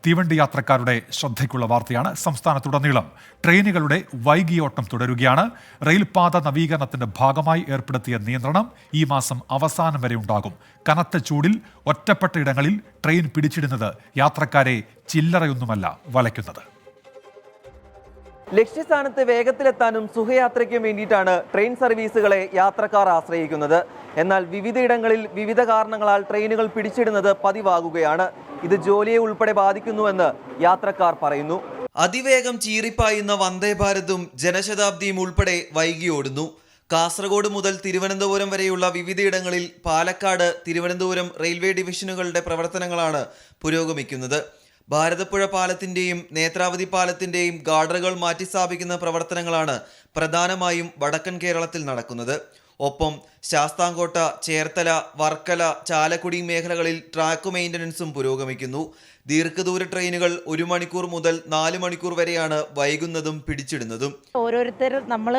തീവണ്ടി യാത്രക്കാരുടെ ശ്രദ്ധയ്ക്കുള്ള വാർത്തയാണ്. സംസ്ഥാനത്തുടനീളം ട്രെയിനുകളുടെ വൈകിയോട്ടം തുടരുകയാണ്. റെയിൽപാത നവീകരണത്തിന്റെ ഭാഗമായി ഏർപ്പെടുത്തിയ നിയന്ത്രണം ഈ മാസം അവസാനം വരെ ഉണ്ടാകും. കനത്ത ചൂടിൽ ഒറ്റപ്പെട്ട ഇടങ്ങളിൽ ട്രെയിൻ പിടിച്ചിടുന്നത് യാത്രക്കാരെ ചില്ലറയൊന്നുമല്ല വലയ്ക്കുന്നത്. ലക്ഷ്യസ്ഥാനത്ത് വേഗത്തിലെത്താനും സുഖയാത്രയ്ക്കും വേണ്ടിയിട്ടാണ് ട്രെയിൻ സർവീസുകളെ യാത്രക്കാർ ആശ്രയിക്കുന്നത്. എന്നാൽ വിവിധയിടങ്ങളിൽ വിവിധ കാരണങ്ങളാൽ ട്രെയിനുകൾ പിടിച്ചിടുന്നത് പതിവാകുകയാണ്. ഇത് ജോലിയെ ഉൾപ്പെടെ ബാധിക്കുന്നുവെന്ന് യാത്രക്കാർ പറയുന്നു. അതിവേഗം ചീറിപ്പായുന്ന വന്ദേ ഭാരതും ജനശതാബ്ദിയും ഉൾപ്പെടെ വൈകിയോടുന്നു. കാസർഗോഡ് മുതൽ തിരുവനന്തപുരം വരെയുള്ള വിവിധയിടങ്ങളിൽ പാലക്കാട്, തിരുവനന്തപുരം റെയിൽവേ ഡിവിഷനുകളുടെ പ്രവർത്തനങ്ങളാണ് പുരോഗമിക്കുന്നത്. ഭാരതപ്പുഴ പാലത്തിന്റെയും നേത്രാവതി പാലത്തിന്റെയും ഗാർഡറുകൾ മാറ്റിസ്ഥാപിക്കുന്ന പ്രവർത്തനങ്ങളാണ് പ്രധാനമായും വടക്കൻ കേരളത്തിൽ നടക്കുന്നത്. ഒപ്പം ശാസ്താംകോട്ട, ചേർത്തല, വർക്കല, ചാലക്കുടി മേഖലകളിൽ ട്രാക്ക് മെയിൻ്റനൻസും പുരോഗമിക്കുന്നു. ദീർഘദൂര ട്രെയിനുകൾ 1 മണിക്കൂർ മുതൽ 4 മണിക്കൂർ വരെയാണ് വൈകുന്നതും പിടിച്ചിടുന്നതും. ഓരോരുത്തർ നമ്മൾ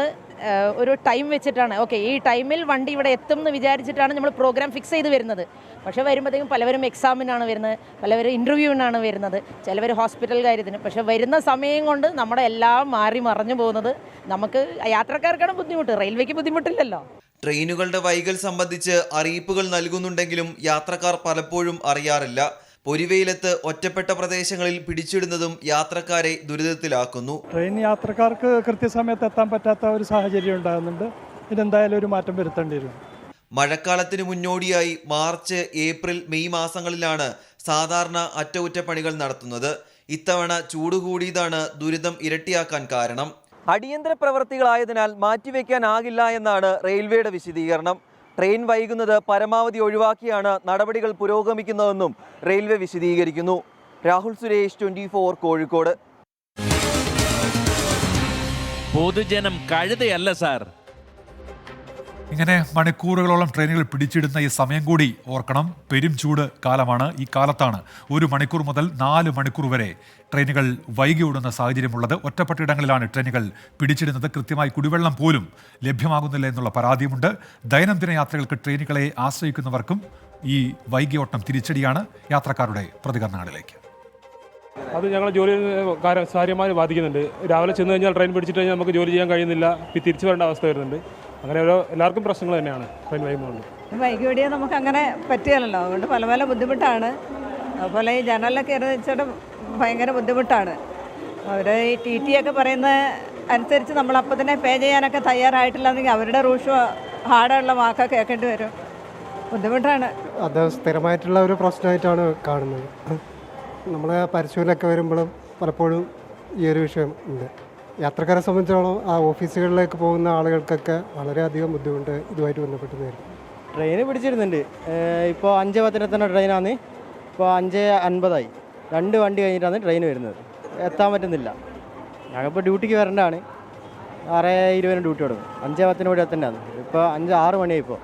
ഒരു ടൈം വെച്ചിട്ടാണ് ഈ ടൈമിൽ വണ്ടി ഇവിടെ എത്തും എന്ന് വിചാരിച്ചിട്ടാണ് നമ്മൾ പ്രോഗ്രാം ഫിക്സ് ചെയ്ത് വരുന്നത്. പക്ഷേ വരുമ്പോഴത്തേക്കും പലവരും എക്സാമിനാണ് വരുന്നത്, പലവരും ഇൻ്റർവ്യൂവിനാണ് വരുന്നത്, ചിലവർ ഹോസ്പിറ്റൽ കാര്യത്തിന്. പക്ഷേ വരുന്ന സമയം കൊണ്ട് നമ്മുടെ എല്ലാം മാറി മറഞ്ഞു പോകുന്നത് നമുക്ക് യാത്രക്കാർക്കാണ് ബുദ്ധിമുട്ട്, റെയിൽവേക്ക് ബുദ്ധിമുട്ടില്ലല്ലോ. ട്രെയിനുകളുടെ വൈകൽ സംബന്ധിച്ച് അറിയിപ്പുകൾ നൽകുന്നുണ്ടെങ്കിലും യാത്രക്കാർ പലപ്പോഴും അറിയാറില്ല. പൊരിവെയിലത്ത് ഒറ്റപ്പെട്ട പ്രദേശങ്ങളിൽ പിടിച്ചിടുന്നതും യാത്രക്കാരെ ദുരിതത്തിലാക്കുന്നു. ട്രെയിൻ യാത്രക്കാർക്ക് കൃത്യസമയത്ത് എത്താൻ പറ്റാത്ത ഒരു സാഹചര്യം ഉണ്ടാകുന്നുണ്ട്. ഇതെന്തായാലും ഒരു മാറ്റം വരുത്തേണ്ടി വരും. മഴക്കാലത്തിന് മുന്നോടിയായി മാർച്ച്, ഏപ്രിൽ, മെയ് മാസങ്ങളിലാണ് സാധാരണ അറ്റകുറ്റപ്പണികൾ നടത്തുന്നത്. ഇത്തവണ ചൂട് കൂടിയതാണ് ദുരിതം ഇരട്ടിയാക്കാൻ കാരണം. അടിയന്തര പ്രവൃത്തികളായതിനാൽ മാറ്റിവെക്കാനാകില്ല എന്നാണ് റെയിൽവേയുടെ വിശദീകരണം. ട്രെയിൻ വൈകുന്നത് പരമാവധി ഒഴിവാക്കിയാണ് നടപടികൾ പുരോഗമിക്കുന്നതെന്നും റെയിൽവേ വിശദീകരിക്കുന്നു. രാഹുൽ സുരേഷ്, 24 കോഴിക്കോട്. പൊതുജനം കഴുതയല്ല സാർ. ഇങ്ങനെ മണിക്കൂറുകളോളം ട്രെയിനുകൾ പിടിച്ചിടുന്ന ഈ സമയം കൂടി ഓർക്കണം. പെരും ചൂട് കാലമാണ്. ഈ കാലത്താണ് 1 മണിക്കൂർ മുതൽ 4 മണിക്കൂർ വരെ ട്രെയിനുകൾ വൈകി ഓടുന്ന സാഹചര്യമുള്ളത്. ഒറ്റപ്പെട്ട ഇടങ്ങളിലാണ് ട്രെയിനുകൾ പിടിച്ചിടുന്നത്. കൃത്യമായി കുടിവെള്ളം പോലും ലഭ്യമാകുന്നില്ല എന്നുള്ള പരാതിയുമുണ്ട്. ദൈനംദിന യാത്രകൾക്ക് ട്രെയിനുകളെ ആശ്രയിക്കുന്നവർക്കും ഈ വൈകിയോട്ടം തിരിച്ചടിയാണ്. യാത്രക്കാരുടെ പ്രതികരണങ്ങളിലേക്ക്. അത് ഞങ്ങളെ ജോലി കാര്യമായി ബാധിക്കുന്നുണ്ട്. രാവിലെ ചെന്ന് കഴിഞ്ഞാൽ ട്രെയിൻ പിടിച്ചിട്ട് കഴിഞ്ഞാൽ നമുക്ക് ജോലി ചെയ്യാൻ കഴിയുന്നില്ല, തിരിച്ചു വരേണ്ട അവസ്ഥ വരുന്നുണ്ട്. അങ്ങനെ എല്ലാവർക്കും പ്രശ്നങ്ങൾ തന്നെയാണ് ട്രെയിൻ വൈകുന്നതുകൊണ്ട്. വൈകിയോടിയാൽ നമുക്ക് അങ്ങനെ പറ്റിയല്ലോ, അതുകൊണ്ട് പല പല ബുദ്ധിമുട്ടാണ്. അതുപോലെ ഈ ജനലൊക്കെ വെച്ചിട്ട് ഭയങ്കര ബുദ്ധിമുട്ടാണ്. അവർ ഈ TT ഒക്കെ പറയുന്ന അനുസരിച്ച് നമ്മളപ്പോൾ തന്നെ പേ ചെയ്യാനൊക്കെ തയ്യാറായിട്ടില്ലാന്നെങ്കിൽ അവരുടെ റൂഷോ ഹാർഡുള്ള വാക്കൊക്കെ കേൾക്കേണ്ടി വരും. ബുദ്ധിമുട്ടാണ്. അത് സ്ഥിരമായിട്ടുള്ള ഒരു പ്രശ്നമായിട്ടാണ് കാണുന്നത്. നമ്മൾ പരിശോധനയൊക്കെ വരുമ്പോഴും പലപ്പോഴും ഈ ഒരു വിഷയം ഉണ്ട്. യാത്രക്കാരെ സംബന്ധിച്ചോളം ആ ഓഫീസുകളിലേക്ക് പോകുന്ന ആളുകൾക്കൊക്കെ വളരെയധികം ബുദ്ധിമുട്ട് ഇതുമായിട്ട് ബന്ധപ്പെട്ട് നേരിടും. ട്രെയിൻ പിടിച്ചിരുന്നുണ്ട്. ഇപ്പോൾ 5:10 ട്രെയിനാണ്, ഇപ്പോൾ 5:50 2 വണ്ടി കഴിഞ്ഞിട്ടാണ് ട്രെയിൻ വരുന്നത്. എത്താൻ പറ്റുന്നില്ല. ഞങ്ങളിപ്പോൾ ഡ്യൂട്ടിക്ക് വരേണ്ടതാണ്. 6:20 ഡ്യൂട്ടി തുടങ്ങും. 5:10 ഇവിടെ എത്തേണ്ടതാണ്. ഇപ്പോൾ 5-6 മണിയായി. ഇപ്പോൾ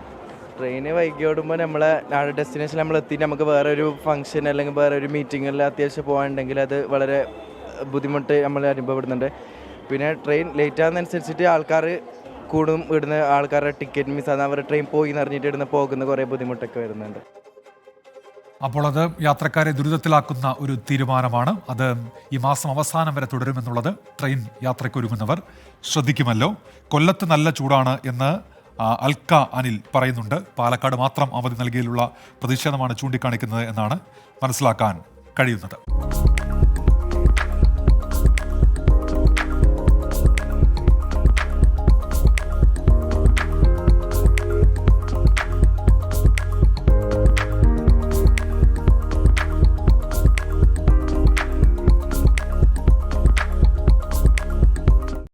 ട്രെയിന് വൈകിയോടുമ്പോൾ നമ്മളെ ഡെസ്റ്റിനേഷൻ നമ്മൾ എത്തിയിട്ട് നമുക്ക് വേറെ ഒരു ഫംഗ്ഷൻ അല്ലെങ്കിൽ വേറെ ഒരു മീറ്റിങ്ങിൽ അത്യാവശ്യം പോകാനുണ്ടെങ്കിൽ അത് വളരെ ബുദ്ധിമുട്ട് നമ്മൾ അനുഭവപ്പെടുന്നുണ്ട്. പിന്നെ ട്രെയിൻ ലേറ്റ് ആകുന്നതനുസരിച്ചിട്ട് ആൾക്കാർ കൂടും. ഇടുന്ന ആൾക്കാരുടെ ടിക്കറ്റ് മിസ്സാകുന്ന, അവരുടെ ട്രെയിൻ പോയി എന്നറിഞ്ഞിട്ട് ഇടുന്ന പോകുന്ന കുറേ ബുദ്ധിമുട്ടൊക്കെ വരുന്നുണ്ട്. അപ്പോൾ അത് യാത്രക്കാരെ ദുരിതത്തിലാക്കുന്ന ഒരു തീരുമാനമാണ്. അത് ഈ മാസം അവസാനം വരെ തുടരുമെന്നുള്ളത് ട്രെയിൻ യാത്രയ്ക്കൊരുങ്ങുന്നവർ ശ്രദ്ധിക്കുമല്ലോ. കൊല്ലത്ത് നല്ല ചൂടാണ് എന്ന് അൽക്ക അനിൽ പറയുന്നുണ്ട്. പാലക്കാട് മാത്രം അവധി നൽകിയതിലുള്ള പ്രതിഷേധമാണ് ചൂണ്ടിക്കാണിക്കുന്നത് എന്നാണ് മനസ്സിലാക്കാൻ കഴിയുന്നത്.